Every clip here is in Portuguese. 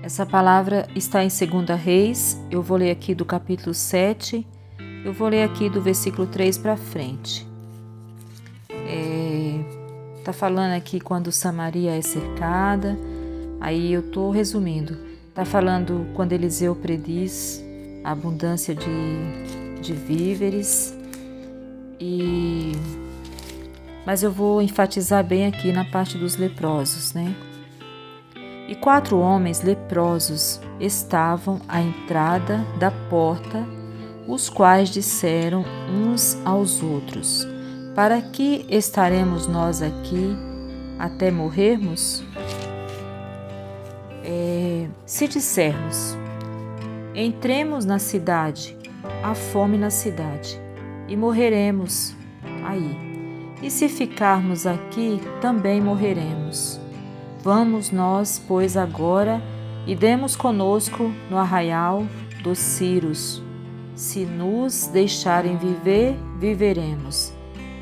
Essa palavra está em 2 Reis, eu vou ler aqui do capítulo 7, eu vou ler aqui do versículo 3 para frente. Tá falando aqui quando Samaria é cercada, aí eu tô resumindo. Tá falando quando Eliseu prediz a abundância de víveres, mas eu vou enfatizar bem aqui na parte dos leprosos, né? E 4 homens leprosos estavam à entrada da porta, os quais disseram uns aos outros: para que estaremos nós aqui até morrermos? Se dissermos: entremos na cidade, há fome na cidade, e morreremos aí. E se ficarmos aqui, também morreremos. Vamos nós, pois, agora e demos conosco no arraial dos Círios. Se nos deixarem viver, viveremos.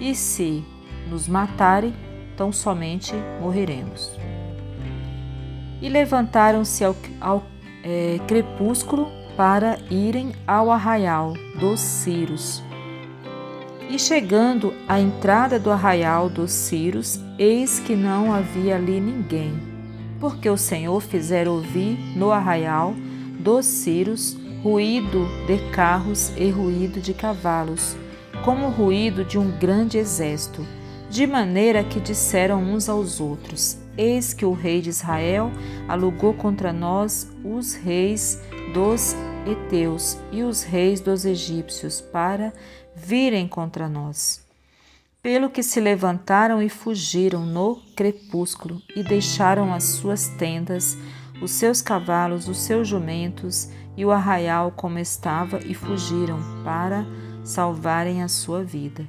E se nos matarem, tão somente morreremos. E levantaram-se ao crepúsculo para irem ao arraial dos Círios. E chegando à entrada do arraial dos Círios, eis que não havia ali ninguém, porque o Senhor fizera ouvir no arraial dos Círios ruído de carros e ruído de cavalos, como o ruído de um grande exército, de maneira que disseram uns aos outros: eis que o rei de Israel alugou contra nós os reis dos heteus e os reis dos egípcios para virem contra nós. Pelo que se levantaram e fugiram no crepúsculo e deixaram as suas tendas, os seus cavalos, os seus jumentos e o arraial como estava e fugiram para salvarem a sua vida.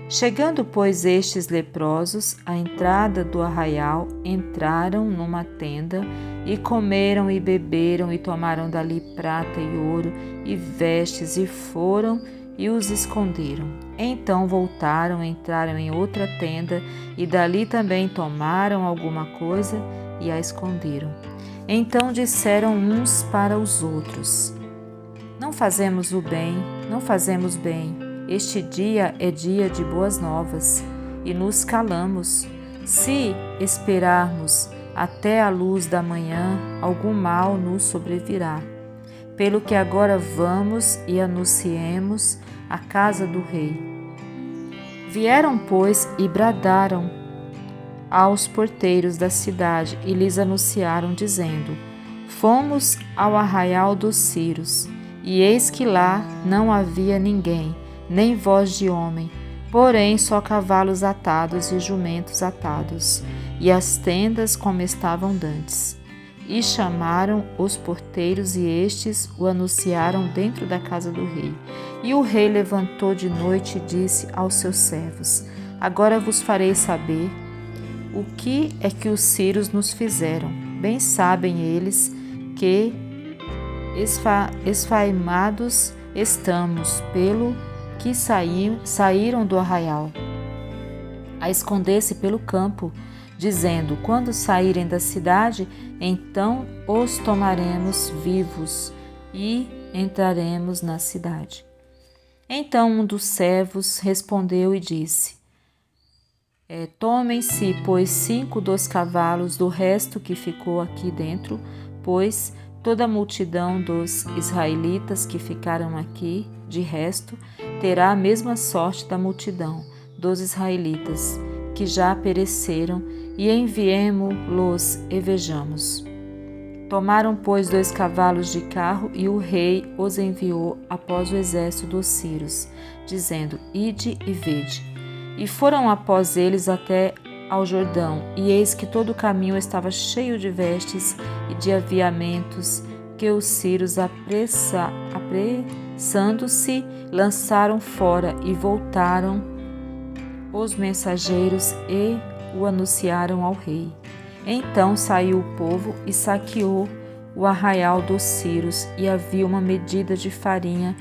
Chegando, pois, estes leprosos à entrada do arraial, entraram numa tenda e comeram e beberam e tomaram dali prata e ouro e vestes e foram e os esconderam. Então voltaram, entraram em outra tenda e dali também tomaram alguma coisa e a esconderam. Então disseram uns para os outros: não fazemos o bem, não fazemos bem. Este dia é dia de boas novas e nos calamos. Se esperarmos até a luz da manhã, algum mal nos sobrevirá. Pelo que agora vamos e anunciemos a casa do rei. Vieram, pois, e bradaram aos porteiros da cidade e lhes anunciaram, dizendo: fomos ao arraial dos Círios, e eis que lá não havia ninguém, nem voz de homem, porém só cavalos atados e jumentos atados, e as tendas como estavam dantes. E chamaram os porteiros, e estes o anunciaram dentro da casa do rei. E o rei levantou de noite e disse aos seus servos: agora vos farei saber o que é que os sírios nos fizeram. Bem sabem eles que esfaimados estamos, pelo que saíram do arraial a esconder-se pelo campo, dizendo: quando saírem da cidade, então os tomaremos vivos e entraremos na cidade. Então um dos servos respondeu e disse: tomem-se, pois, 5 dos cavalos do resto que ficou aqui dentro, pois toda a multidão dos israelitas que ficaram aqui, de resto, terá a mesma sorte da multidão dos israelitas, que já pereceram, e enviemo-los e vejamos. Tomaram, pois, 2 cavalos de carro, e o rei os enviou após o exército dos sírios, dizendo: ide e vede. E foram após eles até ao Jordão, e eis que todo o caminho estava cheio de vestes e de aviamentos, que os sírios, apressando-se, lançaram fora, e voltaram os mensageiros e o anunciaram ao rei. Então saiu o povo e saqueou o arraial dos Círios, e havia uma medida de farinha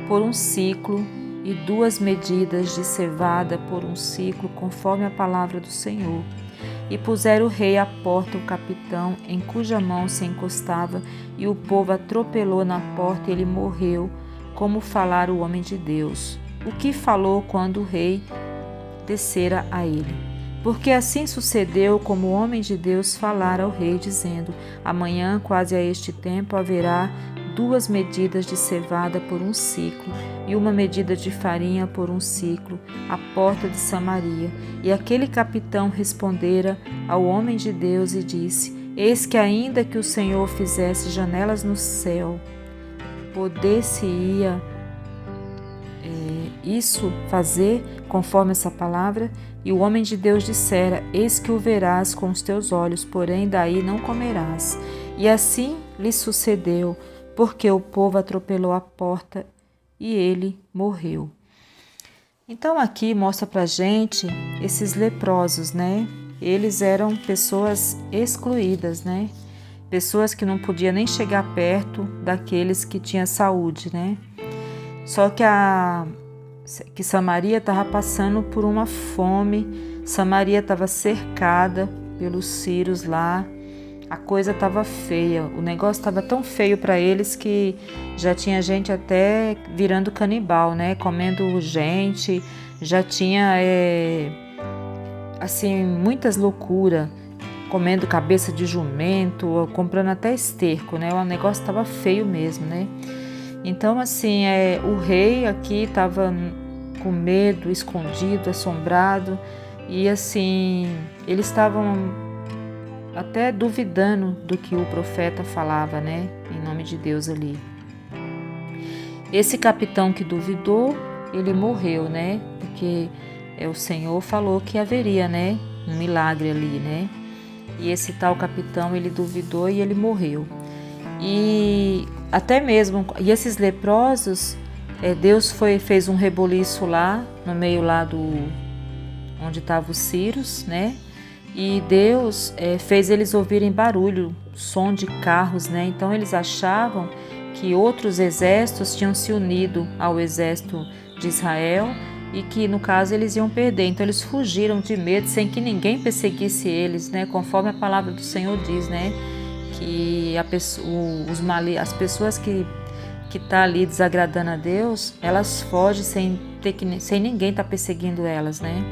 por 1 siclo e 2 medidas de cevada por 1 siclo, conforme a palavra do Senhor. E puseram o rei à porta o capitão, em cuja mão se encostava, e o povo atropelou na porta, e ele morreu, como falara o homem de Deus. O que falou quando o rei descera a ele. Porque assim sucedeu como o homem de Deus falara ao rei, dizendo: amanhã, quase a este tempo, haverá 2 medidas de cevada por 1 siclo, e 1 medida de farinha por 1 siclo, à porta de Samaria. E aquele capitão respondera ao homem de Deus e disse: eis que ainda que o Senhor fizesse janelas no céu, poder-se-ia isso fazer conforme essa palavra? E o homem de Deus dissera: eis que o verás com os teus olhos, porém daí não comerás. E assim lhe sucedeu, porque o povo atropelou a porta e ele morreu. Então aqui mostra pra gente esses leprosos, né? Eles eram pessoas excluídas, né? Pessoas que não podiam nem chegar perto daqueles que tinham saúde, né? Só que Samaria estava passando por uma fome, Samaria estava cercada pelos sírios lá, a coisa estava feia, o negócio estava tão feio para eles que já tinha gente até virando canibal, né? Comendo gente, já tinha assim muitas loucuras, comendo cabeça de jumento, comprando até esterco, né? O negócio estava feio mesmo, né? Então, assim, o rei aqui estava com medo, escondido, assombrado, e assim, eles estavam até duvidando do que o profeta falava, né, em nome de Deus ali. Esse capitão que duvidou, ele morreu, né, porque o Senhor falou que haveria, né, um milagre ali, né, e esse tal capitão, ele duvidou e ele morreu. E até mesmo, e esses leprosos, Deus fez um reboliço lá, no meio lá onde estavam os sírios, né? E Deus fez eles ouvirem barulho, som de carros, né? Então eles achavam que outros exércitos tinham se unido ao exército de Israel e que no caso eles iam perder. Então eles fugiram de medo sem que ninguém perseguisse eles, né? Conforme a palavra do Senhor diz, né? Que as pessoas que tá ali desagradando a Deus, elas fogem sem ninguém estar perseguindo elas, né?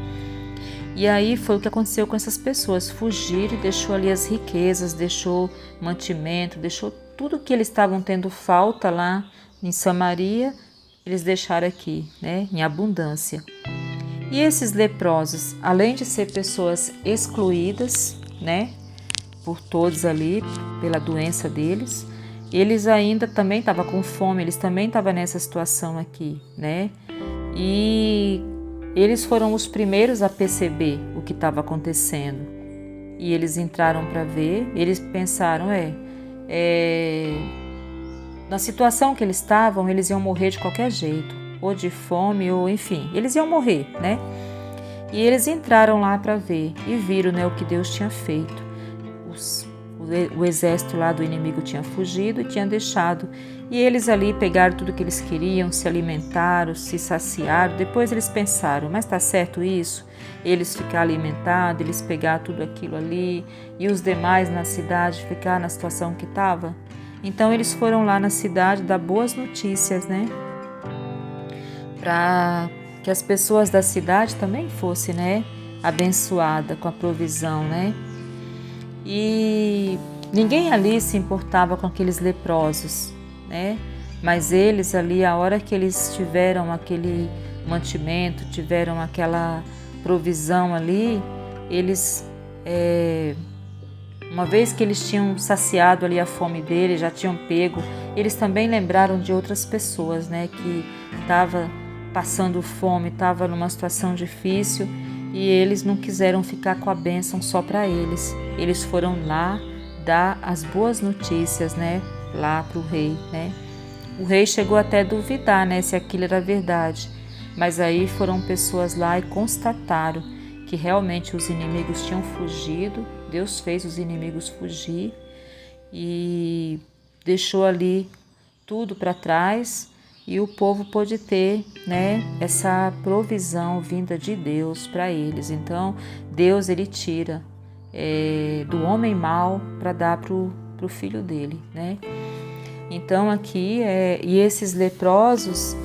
E aí foi o que aconteceu com essas pessoas, fugiram e deixou ali as riquezas, deixou mantimento, deixou tudo que eles estavam tendo falta lá em Samaria, eles deixaram aqui, né? Em abundância. E esses leprosos, além de ser pessoas excluídas, né? Por todos ali, pela doença deles, eles ainda também estavam com fome, eles também estavam nessa situação aqui, né? E eles foram os primeiros a perceber o que estava acontecendo. E eles entraram para ver, eles pensaram, na situação que eles estavam, eles iam morrer de qualquer jeito, ou de fome, ou enfim, eles iam morrer, né? E eles entraram lá para ver e viram, né, o que Deus tinha feito. O exército lá do inimigo tinha fugido e tinha deixado. E eles ali pegaram tudo que eles queriam, se alimentaram, se saciaram. Depois eles pensaram, mas está certo isso? Eles ficar alimentados, eles pegar tudo aquilo ali e os demais na cidade ficar na situação que estava? Então eles foram lá na cidade dar boas notícias, né? Para que as pessoas da cidade também fossem, né, abençoadas com a provisão, né? E ninguém ali se importava com aqueles leprosos, né? Mas eles ali, a hora que eles tiveram aquele mantimento, tiveram aquela provisão ali, eles, uma vez que eles tinham saciado ali a fome deles, já tinham pego, eles também lembraram de outras pessoas, né? Que estavam passando fome, estavam numa situação difícil, e eles não quiseram ficar com a bênção só para eles. Eles foram lá dar as boas notícias, né, lá para o rei, né. O rei chegou até a duvidar, né, se aquilo era verdade. Mas aí foram pessoas lá e constataram que realmente os inimigos tinham fugido. Deus fez os inimigos fugir e deixou ali tudo para trás. E o povo pôde ter, né, essa provisão vinda de Deus para eles. Então, Deus, ele tira, do homem mau para dar para o filho dele, né? Então aqui, e esses leprosos,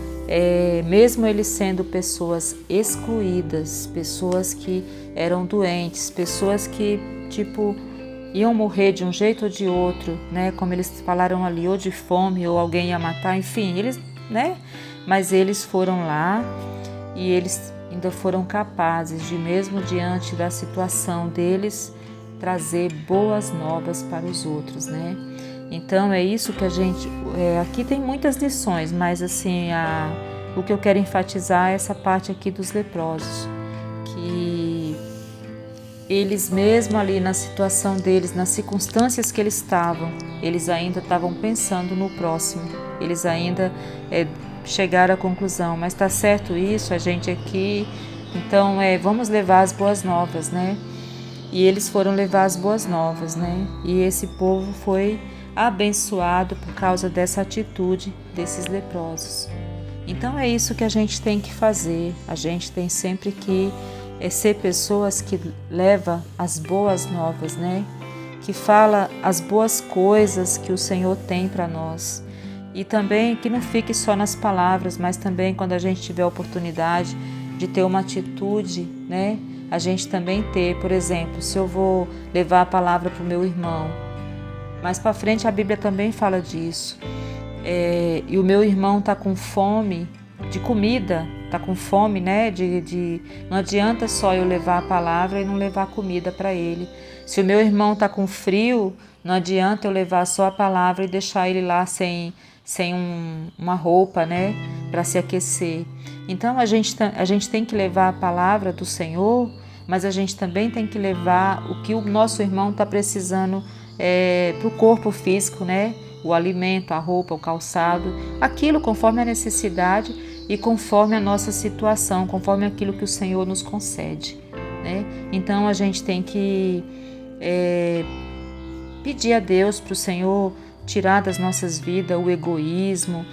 mesmo eles sendo pessoas excluídas, pessoas que eram doentes, pessoas que, tipo, iam morrer de um jeito ou de outro, né? Como eles falaram ali, ou de fome, ou alguém ia matar, enfim, eles, né? Mas eles foram lá e eles ainda foram capazes de, mesmo diante da situação deles, trazer boas novas para os outros, né? Então é isso que a gente... aqui tem muitas lições, mas assim, o que eu quero enfatizar é essa parte aqui dos leprosos, que eles mesmo ali na situação deles, nas circunstâncias que eles estavam, eles ainda estavam pensando no próximo, eles ainda chegaram à conclusão, mas está certo isso, a gente aqui, então vamos levar as boas novas, né? E eles foram levar as boas novas, né? E esse povo foi abençoado por causa dessa atitude desses leprosos. Então é isso que a gente tem que fazer, a gente tem sempre que ser pessoas que levam as boas novas, né? Que fala as boas coisas que o Senhor tem para nós. E também que não fique só nas palavras, mas também quando a gente tiver a oportunidade de ter uma atitude, né? A gente também ter, por exemplo, se eu vou levar a palavra para o meu irmão, mais para frente a Bíblia também fala disso, e o meu irmão está com fome de comida, está com fome, né? Não adianta só eu levar a palavra e não levar comida para ele. Se o meu irmão está com frio, não adianta eu levar só a palavra e deixar ele lá sem uma roupa, né? Para se aquecer. Então a gente tem que levar a palavra do Senhor, mas a gente também tem que levar o que o nosso irmão está precisando para o corpo físico, né? O alimento, a roupa, o calçado, aquilo conforme a necessidade e conforme a nossa situação, conforme aquilo que o Senhor nos concede, né? Então a gente tem que pedir a Deus para o Senhor tirar das nossas vidas o egoísmo,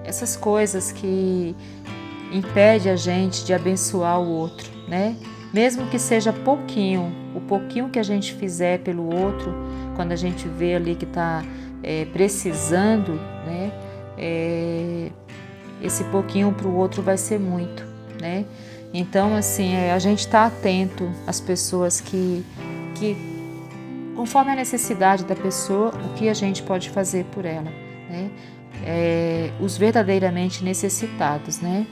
essas coisas que impedem a gente de abençoar o outro, né? Mesmo que seja pouquinho, o pouquinho que a gente fizer pelo outro, quando a gente vê ali que está precisando, né? Esse pouquinho para o outro vai ser muito, né? Então, assim, a gente está atento às pessoas que conforme a necessidade da pessoa, o que a gente pode fazer por ela, né? Os verdadeiramente necessitados, né?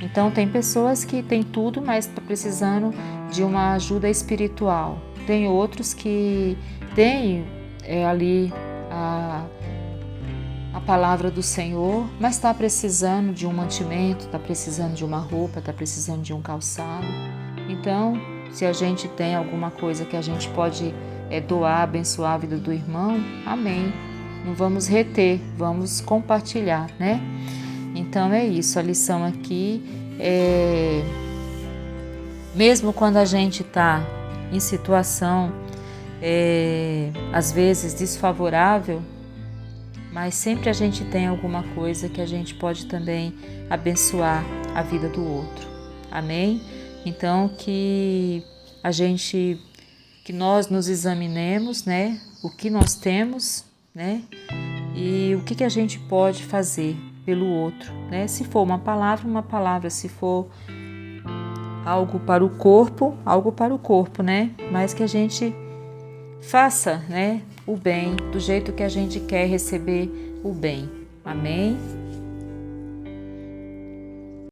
Então, tem pessoas que têm tudo, mas estão precisando de uma ajuda espiritual. Tem outros que têm ali a palavra do Senhor, mas está precisando de um mantimento, está precisando de uma roupa, está precisando de um calçado. Então, se a gente tem alguma coisa que a gente pode doar, abençoar a vida do irmão, amém. Não vamos reter, vamos compartilhar, né? Então é isso, a lição aqui mesmo quando a gente está em situação às vezes desfavorável, mas sempre a gente tem alguma coisa que a gente pode também abençoar a vida do outro, amém? Então que nós nos examinemos, né? O que nós temos, né? E o que a gente pode fazer pelo outro, né? Se for uma palavra, se for algo para o corpo, né? Mas que a gente faça, né? O bem, do jeito que a gente quer receber o bem. Amém?